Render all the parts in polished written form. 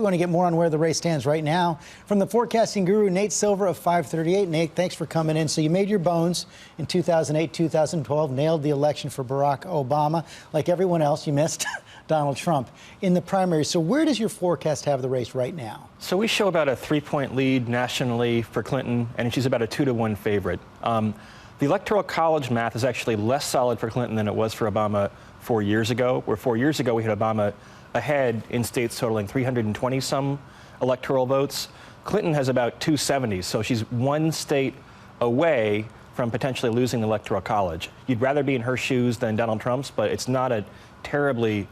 We want to get more on where the race stands right now from the forecasting guru, Nate Silver of 538. Nate, thanks for coming in. So you made your bones in 2008, 2012, nailed the election for Barack Obama. Like everyone else, you missed Donald Trump in the primary. So where does your forecast have the race right now? So we show about a 3-point lead nationally for Clinton, and she's about a 2-to-1 favorite. The Electoral College math is actually less solid for Clinton than it was for Obama 4 years ago, where 4 years ago we had Obama ahead in states totaling 320-some electoral votes. Clinton has about 270, so she's one state away from potentially losing the Electoral College. You'd rather be in her shoes than Donald Trump's, but it's not a terribly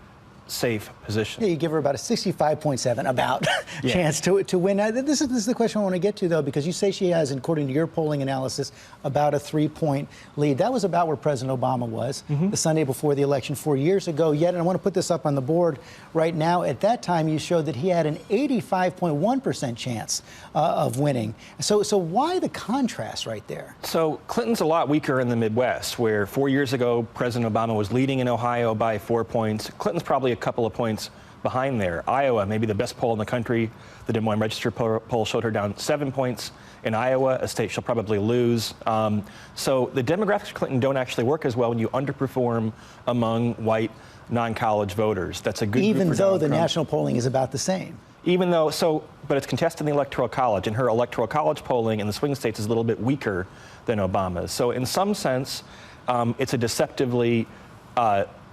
safe position. Yeah, you give her about a 65.7 chance to win. Now, this is the question I want to get to, though, because you say she has, according to your polling analysis, about a 3-point lead. That was about where President Obama was the Sunday before the election 4 years ago. Yet, and I want to put this up on the board right now, at that time you showed that he had an 85.1% chance of winning. So why the contrast right there? So Clinton's a lot weaker in the Midwest, where 4 years ago President Obama was leading in Ohio by 4 points. Clinton's probably a couple of points behind there. Iowa, maybe the best poll in the country. The Des Moines Register poll showed her down 7 points in Iowa, a state she'll probably lose. So the demographics of Clinton don't actually work as well when you underperform among white non-college voters. That's a good even group for though Donald the Trump. national polling is about the same. Even though, but it's contested in the Electoral College, and her Electoral College polling in the swing states is a little bit weaker than Obama's. So in some sense, it's a deceptively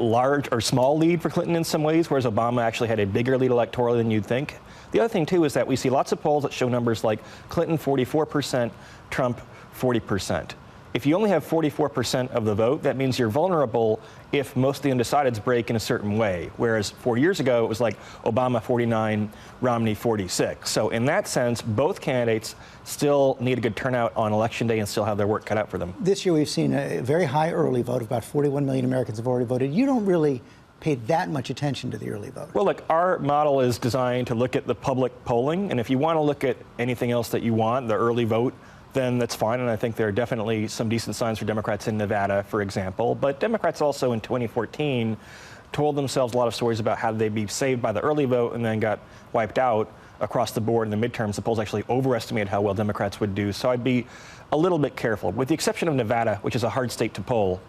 large or small lead for Clinton in some ways, whereas Obama actually had a bigger lead electorally than you'd think. The other thing, too, is that we see lots of polls that show numbers like Clinton 44%, Trump 40%. If you only have 44% of the vote, that means you're vulnerable if most of the undecideds break in a certain way, whereas 4 years ago it was like Obama 49, Romney 46. So in that sense, both candidates still need a good turnout on Election Day and still have their work cut out for them. This year we've seen a very high early vote. About 41 million Americans have already voted. You don't really pay that much attention to the early vote. Well, look, our model is designed to look at the public polling, and if you want to look at anything else that you want, the early vote, then that's fine, and I think there are definitely some decent signs for Democrats in Nevada, for example. But Democrats also in 2014 told themselves a lot of stories about how they'd be saved by the early vote and then got wiped out across the board in the midterms. The polls actually overestimated how well Democrats would do, so I'd be a little bit careful. With the exception of Nevada, which is a hard state to poll,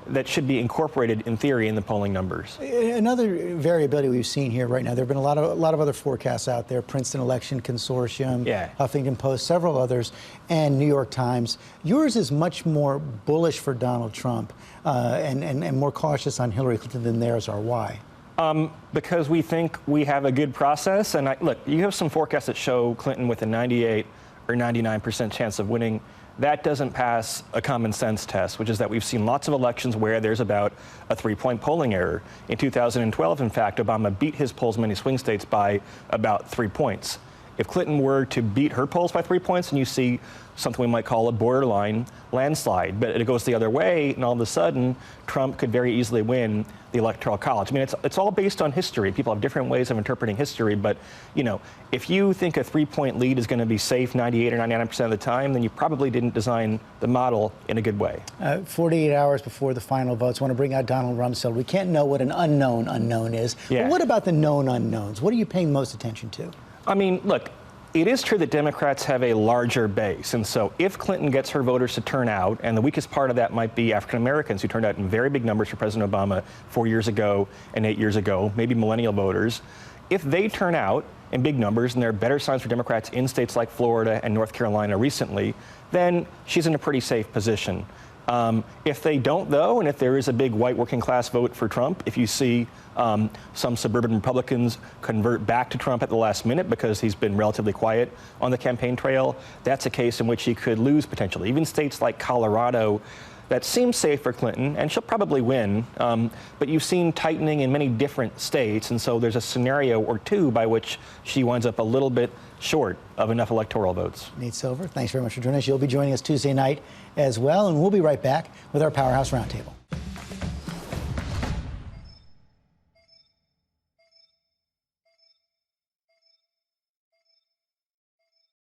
that should be incorporated in theory in the polling numbers. Another variability we've seen here right now, there have been a lot of other forecasts out there, Princeton Election Consortium, Huffington Post, several others, and New York Times. Yours is much more bullish for Donald Trump and more cautious on Hillary Clinton than theirs are. Why? Because we think we have a good process. And look, you have some forecasts that show Clinton with a 98 or 99% chance of winning. That doesn't pass a common sense test, which is that we've seen lots of elections where there's about a 3-point polling error. In 2012, in fact, Obama beat his polls in many swing states by about 3 points. If Clinton were to beat her polls by 3 points, and you see something we might call a borderline landslide, but it goes the other way, and all of a sudden, Trump could very easily win the Electoral College. I mean, it's all based on history. People have different ways of interpreting history, but, if you think a 3-point lead is going to be safe 98 or 99% of the time, then you probably didn't design the model in a good way. 48 hours before the final votes, I want to bring out Donald Rumsfeld. We can't know what an unknown is. Yeah. But what about the known unknowns? What are you paying most attention to? I mean, look, it is true that Democrats have a larger base, and so if Clinton gets her voters to turn out, and the weakest part of that might be African Americans who turned out in very big numbers for President Obama 4 years ago and 8 years ago, maybe millennial voters, if they turn out in big numbers and there are better signs for Democrats in states like Florida and North Carolina recently, then she's in a pretty safe position. If they don't, though, and if there is a big white working class vote for Trump, if you see some suburban Republicans convert back to Trump at the last minute because he's been relatively quiet on the campaign trail, that's a case in which he could lose potentially. Even states like Colorado, that seems safe for Clinton, and she'll probably win, but you've seen tightening in many different states, and so there's a scenario or two by which she winds up a little bit short of enough electoral votes. Nate Silver, thanks very much for joining us. You'll be joining us Tuesday night as well, and we'll be right back with our Powerhouse Roundtable.